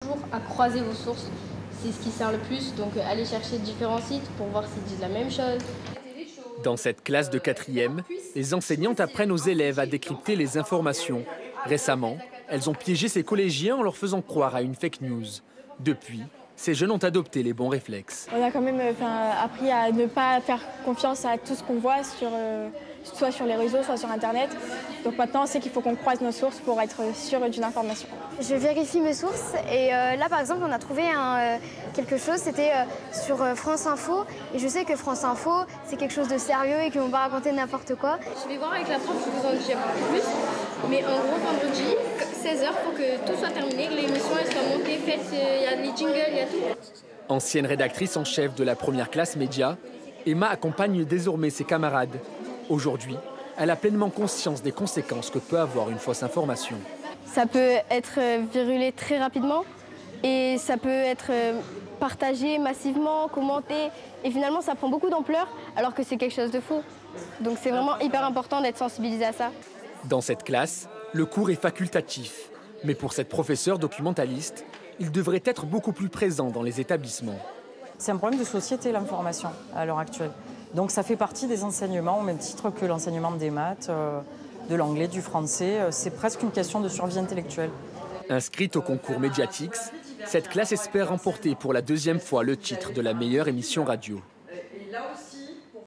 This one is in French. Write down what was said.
toujours à croiser vos sources. C'est ce qui sert le plus, donc allez chercher différents sites pour voir s'ils disent la même chose. Dans cette classe de 4e, les enseignantes apprennent aux élèves à décrypter les informations. Récemment, elles ont piégé ces collégiens en leur faisant croire à une fake news. Depuis, ces jeunes ont adopté les bons réflexes. On a quand même appris à ne pas faire confiance à tout ce qu'on voit, soit sur les réseaux, soit sur Internet. Donc maintenant, c'est qu'il faut qu'on croise nos sources pour être sûr d'une information. Je vérifie mes sources et là, par exemple, on a trouvé quelque chose, c'était sur France Info. Et je sais que France Info, c'est quelque chose de sérieux et qu'ils ne vont pas raconter n'importe quoi. Je vais voir avec la prof, je vous en dis plus. Mais en gros, vendredi, 16h, il faut que tout soit terminé, que l'émission soit montée, faite, il y a les jingles, il y a tout. Ancienne rédactrice en chef de la première classe média, Emma accompagne désormais ses camarades. Aujourd'hui, elle a pleinement conscience des conséquences que peut avoir une fausse information. Ça peut être virulé très rapidement et ça peut être partagé massivement, commenté. Et finalement, ça prend beaucoup d'ampleur alors que c'est quelque chose de faux. Donc c'est vraiment hyper important d'être sensibilisé à ça. Dans cette classe, le cours est facultatif. Mais pour cette professeure documentaliste, il devrait être beaucoup plus présent dans les établissements. C'est un problème de société, l'information, à l'heure actuelle. Donc ça fait partie des enseignements, au même titre que l'enseignement des maths, de l'anglais, du français. C'est presque une question de survie intellectuelle. Inscrite au concours Mediatix, cette classe espère remporter pour la 2e fois le titre de la meilleure émission radio.